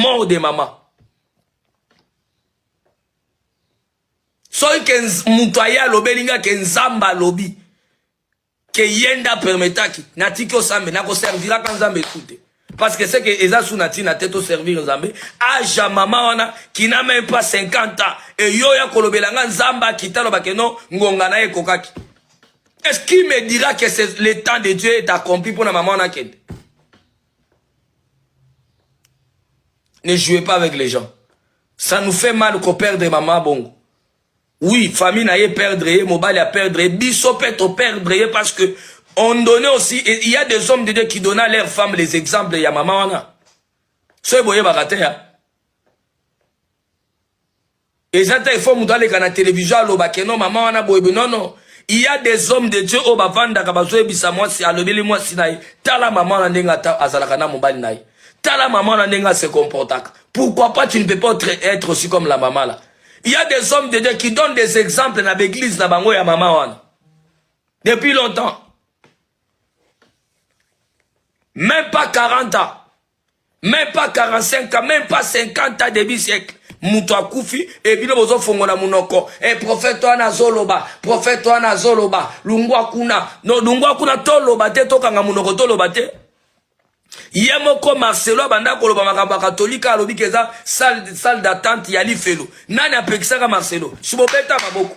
mort de maman. Soy que mutaya lobelinga ke nzamba lobi ke yenda permetaki natiki osambe na ko servira kan nzambe tout. Parce que c'est que eza sunati na tête au servir nzambe aja mama wana qui n'a même pas 50 ans et yo ya kolobelanga nzamba kitalo bakeno ngonga na ekokaki. Est-ce qu'il me dira que le temps de Dieu est accompli pour la maman wana kende? Ne jouez pas avec les gens. Ça nous fait mal qu'on perde maman bongo. Oui, famille n'a perdre, mobile a perdre, biso peut perdre parce que on donnait aussi, il y a des hommes de Dieu qui donnaient à leurs femmes les exemples, il y a maman wana. So boye bakate ya. Et ça il faut moudaler quand la télévision lo bakeno maman wana boye non. Il y a des hommes de Dieu au bavanda kabazoe bisa moi si alobeli moi sinaï. Tala maman wana ndenga ta azalaka na mobile naï. Tala maman wana ndenga se comportaka. Pourquoi pas tu ne peux pas être aussi comme la maman là? Il y a des hommes de Dieu qui donnent des exemples dans l'église na bango ya maman wana. Depuis longtemps. Même pas 40 ans. Même pas 45 ans. Même pas 50 ans début siècle. Moutoua koufi. Et puis bozo fongola munoko. Et prophète wana zoloba. Prophète wana zoloba. Lungwa kuna. Non, lungwa kuna toloba te. Tokanga munoko toloba te. Yemoko Marcelo banda koloba makamba katolika alobi keza salle d'attente yali felo. Nani apekisaka Marcelo? Subobeta maboko.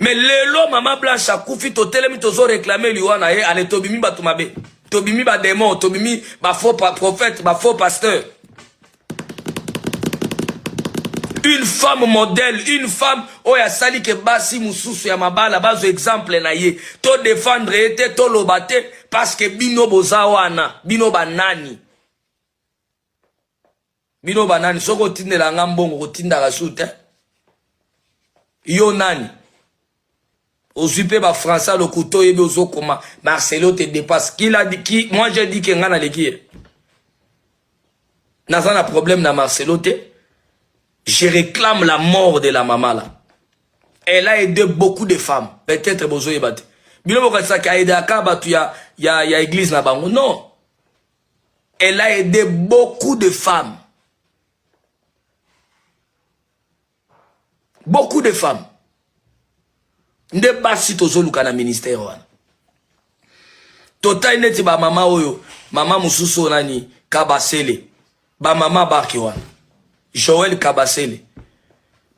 Mais lelo maman blanche akufi to telemi tozo réclamer liwana ye ale tobimi batumabe. Tobimi ba démon, tobimi ba faux prophète, ba faux pasteur. Une femme modèle, une femme oya sali ke basi mususu ya mabala bazo exemple na ye. To défendre ete to lobate parce que bino bozawana, bino banani. Bino banani soko tindela ngambongo ko tinda kasute. Yo nani? Ozupe ba français le couteau yebe ozokoma Marcelo te dépasse. Qui l'a dit qui? Moi j'ai dit que ngana leki. N'a problème na Marcelo te. Je réclame la mort de la maman là. Elle a aidé beaucoup de femmes. Peut-être bozo yebate. Bilo bokatsa ka aidé akaba tu ya église na bango. Non. Elle a aidé beaucoup de femmes. Beaucoup de femmes. Nde basi tozoluka na ministère wana. Total neti ba mama oyo, mama mususu nani Kabasele. Ba mama baki wana. Joël Kabasele.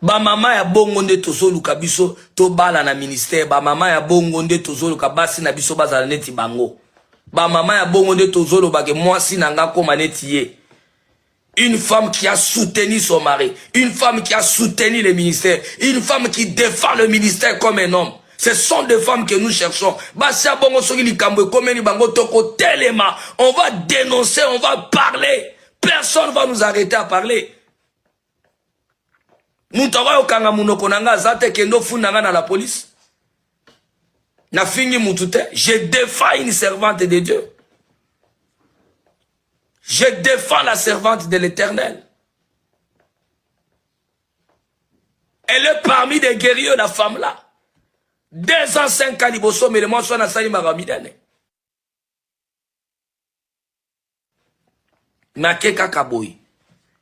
Ba mama ya bongo nde tozoluka biso to bala na ministère, ba mama ya bongo nde tozoluka basi na biso bazala neti bango. Ba mama ya bongo nde tozoluka ke mwasi nanga koma neti ye. Une femme qui a soutenu son mari. Une femme qui a soutenu le ministère. Une femme qui défend le ministère comme un homme. Ce sont des femmes que nous cherchons. On va dénoncer, on va parler. Personne ne va nous arrêter à parler. La police. Je défends une servante de Dieu. Je défends la servante de l'Éternel. Elle est parmi des guerriers, la femme là. 2 ans, 5 ans, liboso, mais le mois soit na sali maramidane. Nakeka kaboy.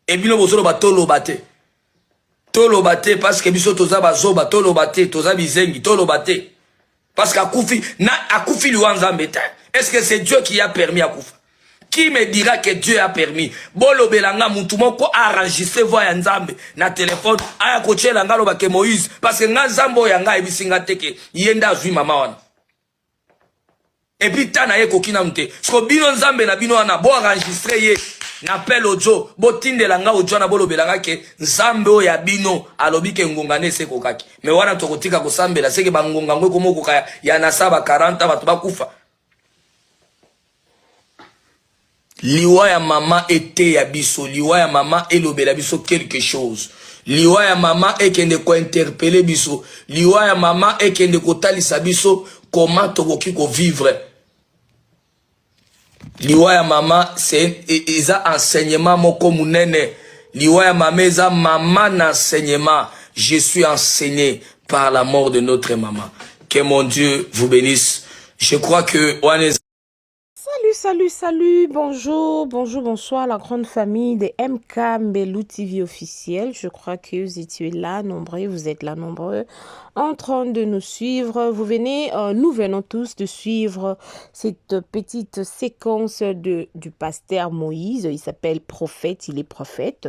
Et bien, bozo ba tolo bate. Tolo bate, parce que biso toza bazoba, tolo bate, toza bizengi, tolo bate. Parce qu'Akoufi, Akoufi lui en zambeta. Est-ce que c'est Dieu qui a permis Akoufa? Qui me dira que Dieu a permis? Bolo belanga mutumoko a enregistré voix ya nzambe na téléphone aya koche langa loba ke Moïse parce que nzambo yanga ebisinga teke yenda zui mama wana. Et puis tana ye kokina mte. Sko bino nzambe na bino wana bo enregistré ye na pel audio bo tinde langa audio na bolo belanga ke nzambe o ya bino alobi ke ngongane se kokaki. Me wana tokotika ko sambela seke bangonga ngwe komoko kaya ya nasaba 40 batu bakufa. Liwa ya mama ete ya biso, liwa ya mama elobela biso quelque chose. Liwa ya mama ekende ko interpeller biso, liwa ya mama ekende ko talisa biso comment tokoki ko vivre. Liwa ya mama c'est eza enseignement moko munene. Liwa ya mama eza mama na enseignement. Je suis enseigné par la mort de notre maman. Que mon Dieu vous bénisse. Je crois que Salut. Salut, bonjour, bonsoir la grande famille de MK Mbelou TV officiel. Je crois que vous étiez là, nombreux, vous êtes là nombreux, en train de nous suivre. Nous venons tous de suivre cette petite séquence du pasteur Moïse. Il s'appelle prophète, il est prophète.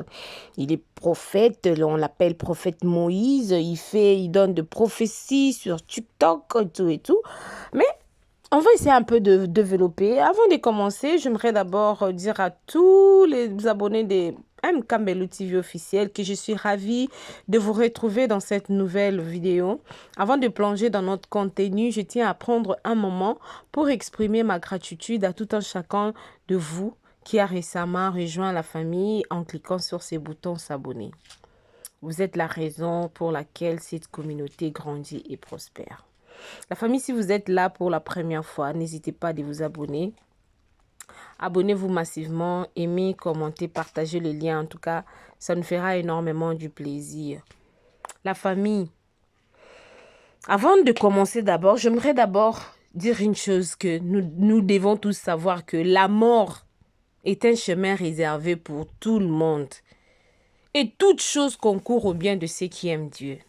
Il est prophète, on l'appelle prophète Moïse. Il donne de prophéties sur TikTok et tout. Mais on va essayer un peu de développer. Avant de commencer, j'aimerais d'abord dire à tous les abonnés de MK Mbelou TV officiel que je suis ravie de vous retrouver dans cette nouvelle vidéo. Avant de plonger dans notre contenu, je tiens à prendre un moment pour exprimer ma gratitude à tout un chacun de vous qui a récemment rejoint la famille en cliquant sur ces boutons s'abonner. Vous êtes la raison pour laquelle cette communauté grandit et prospère. La famille, si vous êtes là pour la première fois, n'hésitez pas à vous abonner. Abonnez-vous massivement, aimez, commentez, partagez les liens. En tout cas, ça nous fera énormément du plaisir. La famille, avant de commencer j'aimerais d'abord dire une chose que nous devons tous savoir, que la mort est un chemin réservé pour tout le monde. Et toute chose concourt au bien de ceux qui aiment Dieu.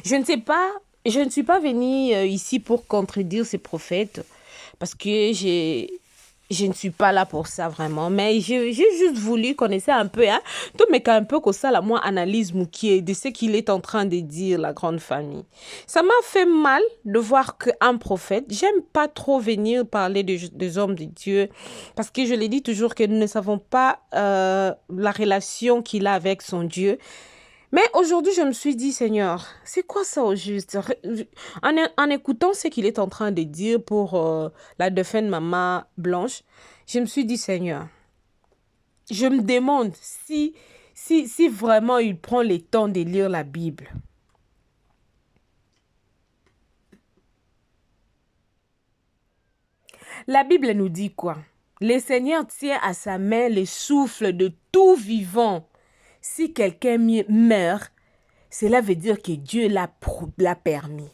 Je ne suis pas venue ici pour contredire ces prophètes, parce que je ne suis pas là pour ça vraiment. Mais j'ai juste voulu connaître un peu, tout mais un peu que ça, la moi analyse Moukié de ce qu'il est en train de dire, la grande famille. Ça m'a fait mal de voir qu'un prophète, j'aime pas trop venir parler des hommes de Dieu, parce que je l'ai dit toujours que nous ne savons pas la relation qu'il a avec son Dieu. Mais aujourd'hui, je me suis dit, Seigneur, c'est quoi ça au juste? En écoutant ce qu'il est en train de dire pour la défunte maman Blanche, je me suis dit, Seigneur, je me demande si vraiment il prend le temps de lire la Bible. La Bible nous dit quoi? Le Seigneur tient à sa main le souffle de tout vivant. Si quelqu'un meurt, cela veut dire que Dieu l'a permis.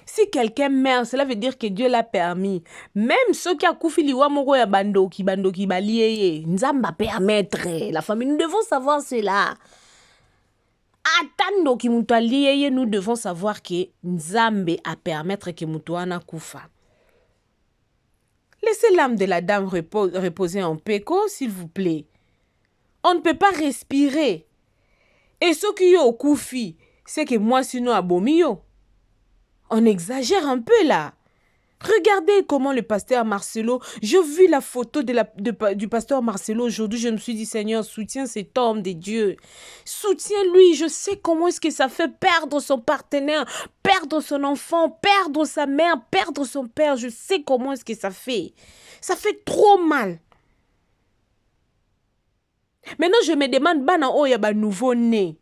Si quelqu'un meurt, cela veut dire que Dieu l'a permis. Même ceux qui ont koufi liwa moko ya bandoki baliye, nzamba permettre. La famille, nous devons savoir cela. Attendo ki mutu aliye, nous devons savoir que nzambe a permettre que mutu wana kufa. Laissez l'âme de la dame reposer en paix, s'il vous plaît. On ne peut pas respirer. Et ce qui est au koufi, c'est que moi sinon abomi yo. On exagère un peu là. Regardez comment le pasteur Marcelo, j'ai vu la photo du pasteur Marcelo aujourd'hui, je me suis dit, Seigneur, soutiens cet homme de Dieu. Soutiens-lui, je sais comment est-ce que ça fait perdre son partenaire, perdre son enfant, perdre sa mère, perdre son père. Je sais comment est-ce que ça fait. Ça fait trop mal. Maintenant, je me demande, bana oya ba nouveau-né,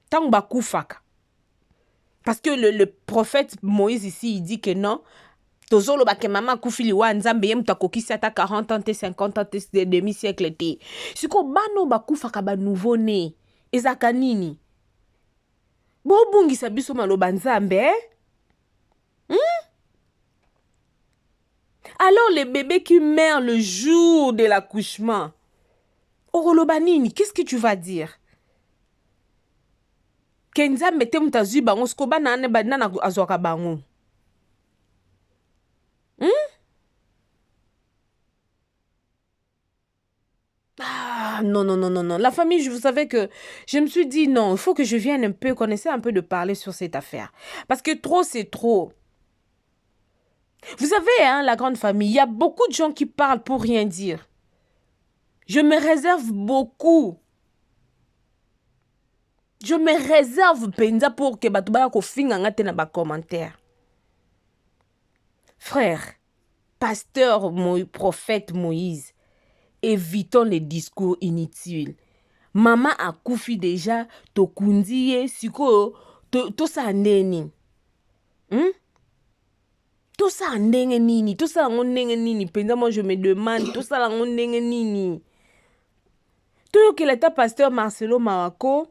tant ba koufaka. Parce que le prophète Moïse ici, il dit que non, tozolo ba ke mama koufili wa nzambe yem takokisi ata 40 ans, 50 ans, demi-siècle te. Siko bano ba koufaka ba nouveau-né, ezaka nini? Bo bungisa biso maloba nzambe, Alors le bébé qui meurt le jour de l'accouchement, Orolobanini, qu'est-ce que tu vas dire? Kenza mete mutazu bango skoba na ane badina na azwaka bango. Ah, non. La famille, vous savez que je me suis dit non, il faut que je vienne un peu, connaisser un peu de parler sur cette affaire. Parce que trop, c'est trop. Vous savez, la grande famille, il y a beaucoup de gens qui parlent pour rien dire. Je me réserve beaucoup. Je me réserve penza pour que batubaya ko finga ngate na ba commentaire. Frère, pasteur, prophète Moïse, évitons les discours inutiles. Maman a koufi déjà, to kundiye, siko, to sa ndeni. To sa ndenge nini, to sa ndenge nini, penza moi je me demande, to sa ndenge nini. Tout que l'état pasteur Marcelo Mawako,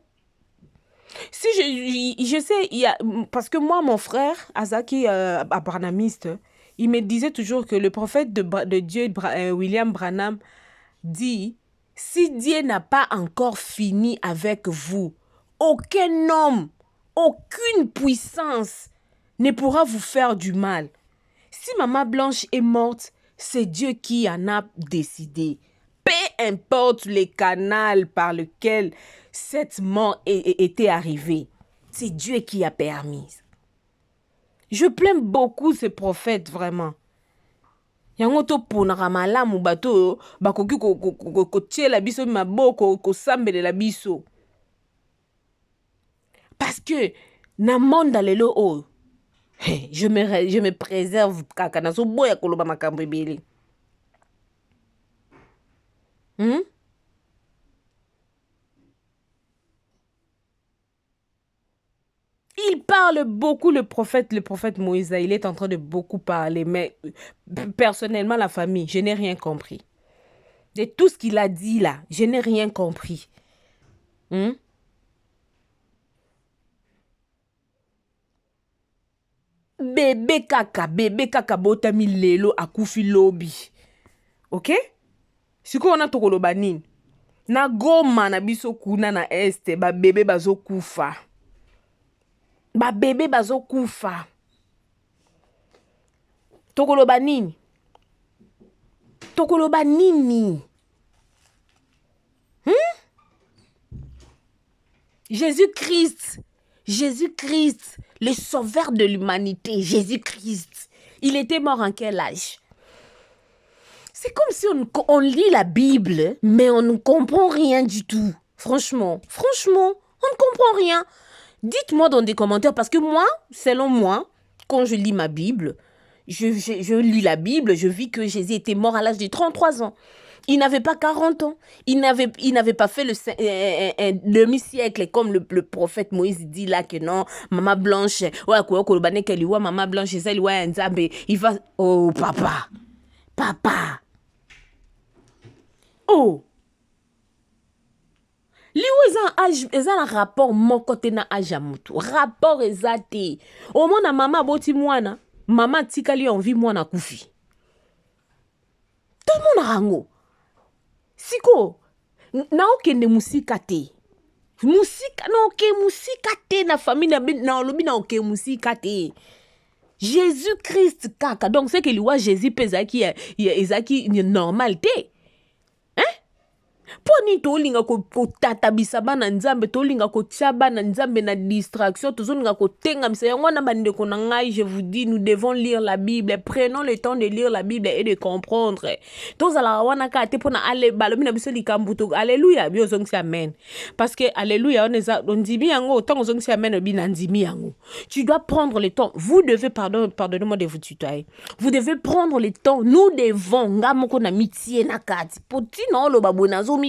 si je sais, il y a, parce que moi, mon frère, Azaki, abrahamiste, il me disait toujours que le prophète de Dieu, William Branham, dit, si Dieu n'a pas encore fini avec vous, aucun homme, aucune puissance ne pourra vous faire du mal. Si Maman Blanche est morte, c'est Dieu qui en a décidé. Peu importe les canaux par lesquels cette mort était arrivée, c'est Dieu qui a permis. Je plains beaucoup ces prophètes, vraiment. Yango to ponaka malamu bato bakoki kotiela biso maboko kosambela biso. Parce que na monde lelo o je me préserve kaka na so boya koloba makambo ebele. Il parle beaucoup, le prophète Moïse, il est en train de beaucoup parler, mais personnellement, la famille, je n'ai rien compris. De tout ce qu'il a dit là, je n'ai rien compris. Bébé kaka botami lelo akufi lobi. Ok? Siko on a tokoloba nini? Na Goma na biso kuna na este, ba bébé bazo kufa. Ba bébé bazo kufa. Tokoloba nini? Tokoloba nini? Jésus-Christ, le sauveur de l'humanité, Jésus-Christ, il était mort en quel âge? C'est comme si on lit la Bible, mais on ne comprend rien du tout. Franchement, on ne comprend rien. Dites-moi dans des commentaires, parce que moi, selon moi, quand je lis ma Bible, je lis la Bible, je vis que Jésus était mort à l'âge de 33 ans. Il n'avait pas 40 ans. Il n'avait pas fait le demi-siècle, comme le prophète Moïse dit là que non, Maman Blanche, Maman Blanche, il va... Oh, papa. Oh. Liou un rapport mon côté na ajamutu. Rapport ezate. Au moins na maman boti mwana, maman tika li envie mwana kufi. Tout le monde rango. Siko, na okende musika te. Musika te na famille na olobi na oke musika te. Jésus-Christ kaka. Donc c'est que liwa Jésus pezaki ezaki normal te. Poni tolinga ko tatabisa bana nzambe tolinga ko tia bana nzambe na distraction tozolinga ko tenga misa yango na bande ko ngai. Je vous dis, nous devons lire la Bible. Prenons le temps de lire la Bible et de comprendre. Tozala wana ka te pona ale balobi na biso likambuto. Alléluia, bio zongsi amen. Parce que alléluia on dit yango tant zongsi amen bi nandimi yango. Tu dois prendre le temps. Vous devez pardonnez-moi de vous tutoyer. Vous devez prendre le temps. Nous devons ngamoko na mitie na kati. Potino lo babonazo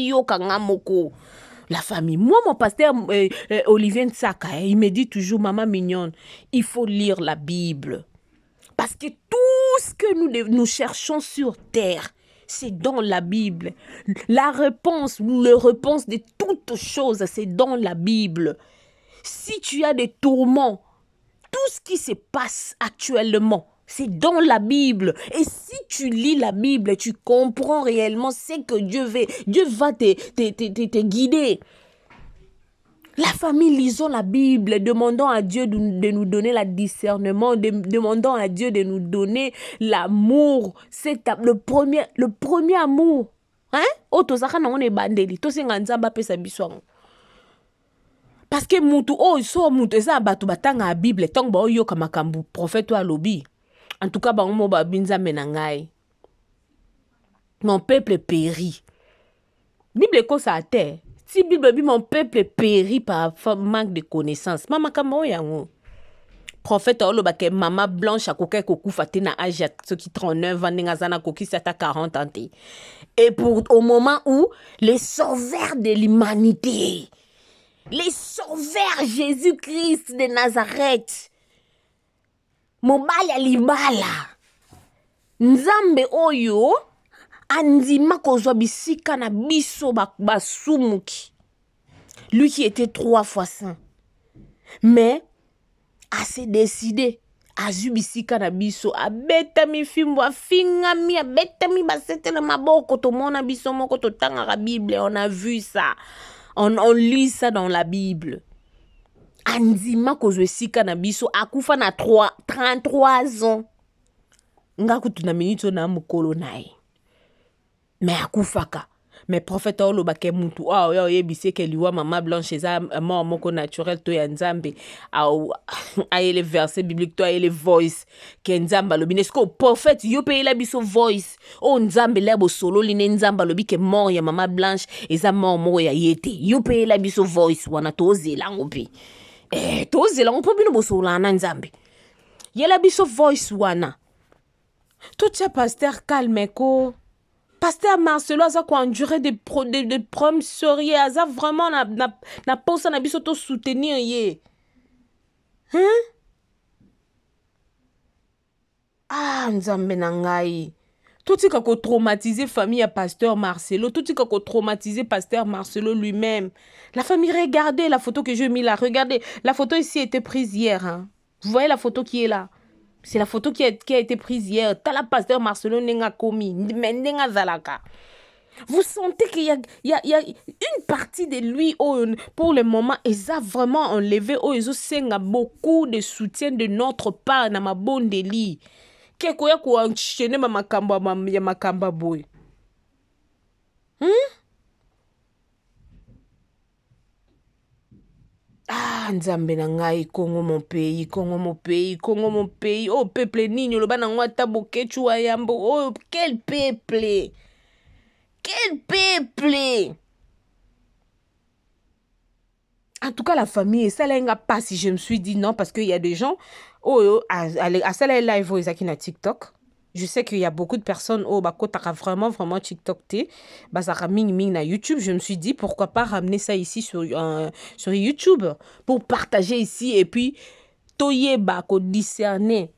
la famille. Moi, mon pasteur Olivier Nsaka, il me dit toujours, maman mignonne, il faut lire la Bible. Parce que tout ce que nous cherchons sur terre, c'est dans la Bible. La réponse de toutes choses, c'est dans la Bible. Si tu as des tourments, tout ce qui se passe actuellement, c'est dans la Bible. Et si tu lis la Bible, tu comprends réellement ce que Dieu va te guider. La famille, lisons la Bible, demandons à Dieu de nous donner le discernement, demandons à Dieu de nous donner l'amour. C'est le premier amour. Hein? Parce que mutu eza batu batanga la Bible tant ba yo kama kambu prophète wa lobi. En tout cas, mon peuple périt. Bible ko sa terre. Si Bible dit mon peuple périt par manque de connaissances. Mama kamo yango. Prophète oloba ke Maman Blanche a koke kokufa te na âge ce qui 39 ans ngazana koki sata 40 ans. Et au moment où les sauveurs de l'humanité, les sauveurs Jésus-Christ de Nazareth, mobali libala nzambe oyo andima kozwa bisika na biso basumuki, lui qui était 3 fois saint, mais a se décidé azwi bisika na biso abetami fimbo afingami abetami basete na maboko tomona biso moko totangaka Bible. On a vu ça, on lit ça dans la Bible. Andima kozwe sika na biso akufa na 33 ans nga kutu na minute na mukolo naye mais akufaka. Mais prophète oloba ke mutu oyo yebise ke liwa mama blanche eza mort moko naturel to ya nzambe ayele verset biblique to ayele voice ke nzamba lobi nesko prophète yo pe la biso voice o nzambe lebo solo line nzamba lobi ke mort ya mama blanche eza mort moko ya yete yo pe la biso voice wana tozela ngopi tozela ngopi bino bosola na nzambe yela biso voice wana to tia pasteur calme ko Pasteur Marcelo aza ko endurer des problèmes sérieux, aza vraiment na posa na biso to soutenir ye. Hein? Ah, nzambe na ngai. Totika ko traumatiser famille ya Pasteur Marcelo, totika ko traumatiser Pasteur Marcelo lui-même. La famille, regardez la photo que j'ai mis là, regardez, la photo ici a été prise hier. Hein? Vous voyez la photo qui est là? C'est la photo qui a été prise hier. Tala Pasteur Marcelo nenga komi, nenga zalaka. Vous sentez qu'il y a une partie de lui pour le moment, ils ont vraiment enlevé, ils ont beaucoup de soutien de notre part dans ma bonne délit. Qu'est-ce qu'il y a enchaîné ma makamba boy? Ah, nzambe na ngai, Congo mon pays, Congo mon pays, Congo mon pays. Oh, peuple nini, le bana ngwata bokechu ayambo. Oh, quel peuple! Quel peuple! En tout cas, la famille, ça l'a pas si je me suis dit non, parce qu'il y a des gens, à ça là, live, ils ont TikTok. Je sais qu'il y a beaucoup de personnes vraiment TikTok na YouTube. Je me suis dit pourquoi pas ramener ça ici sur YouTube pour partager ici et puis toyeba ko discerner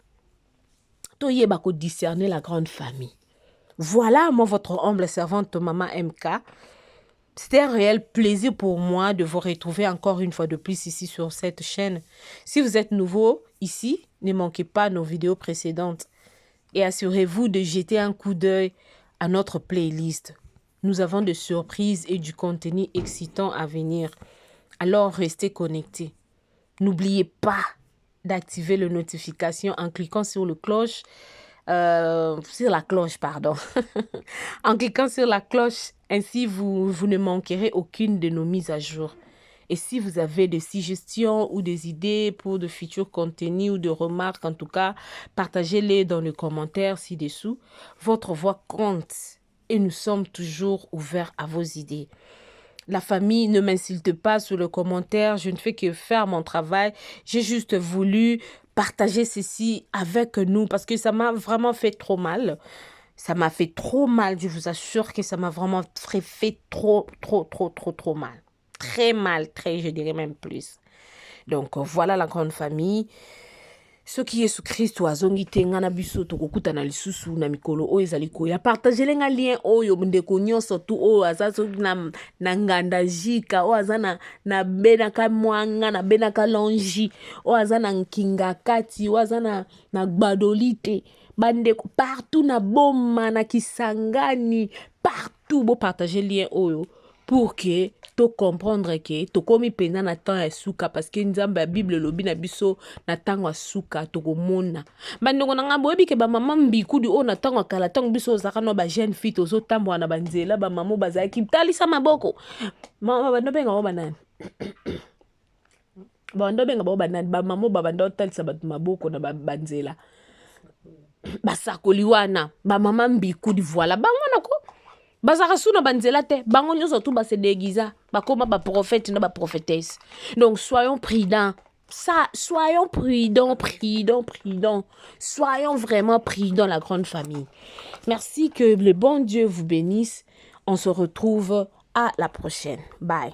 la grande famille. Voilà, moi votre humble servante Maman MK. C'était un réel plaisir pour moi de vous retrouver encore une fois de plus ici sur cette chaîne. Si vous êtes nouveau ici, ne manquez pas nos vidéos précédentes. Et assurez-vous de jeter un coup d'œil à notre playlist. Nous avons des surprises et du contenu excitant à venir. Alors, restez connectés. N'oubliez pas d'activer les notifications en cliquant sur la cloche. En cliquant sur la cloche, ainsi vous ne manquerez aucune de nos mises à jour. Et si vous avez des suggestions ou des idées pour de futurs contenus ou de remarques, en tout cas, partagez-les dans les commentaires ci-dessous. Votre voix compte et nous sommes toujours ouverts à vos idées. La famille, ne m'insulte pas sous le commentaire, je ne fais que faire mon travail. J'ai juste voulu partager ceci avec nous parce que ça m'a vraiment fait trop mal. Ça m'a fait trop mal, je vous assure que ça m'a vraiment fait trop mal. Très mal, je dirais même plus. Donc voilà la grande famille. Ce qui est sous Christ oazongi tenga na biso tokokuta na lisusu na mikolo o ezali ko ya partager lenga lien oyo ndeko nyonso tu o azaso na nganda jika o azana na benaka mwanga na benaka longi o azana nkinga kati o azana na gbadolite bandeko partout na boma na Kisangani partout bo partager lien oyo pour que to comprendre que to komi pena na temps ya suka parce que nzambe ya Bible lobi na biso na tango ya suka to komona bandeko na ngambo yebi ke ba mama mbikudi o na tango kala tango biso zaka no ba jeune fille to zo tambwa na banzela ba mama bazaki talisa maboko mama bando benga o banani bando benga ba banani ba mama ba bando talisa ba maboko na banzela basakoli wana ba mama mbikudi voilà bango na ko bazaka suna banzela te bango nyonso tu ba se déguisa bakoma ba prophète na ba prophétesse. Donc soyons prudents. Soyons prudents. Soyons vraiment prudents la grande famille. Merci, que le bon Dieu vous bénisse. On se retrouve à la prochaine. Bye.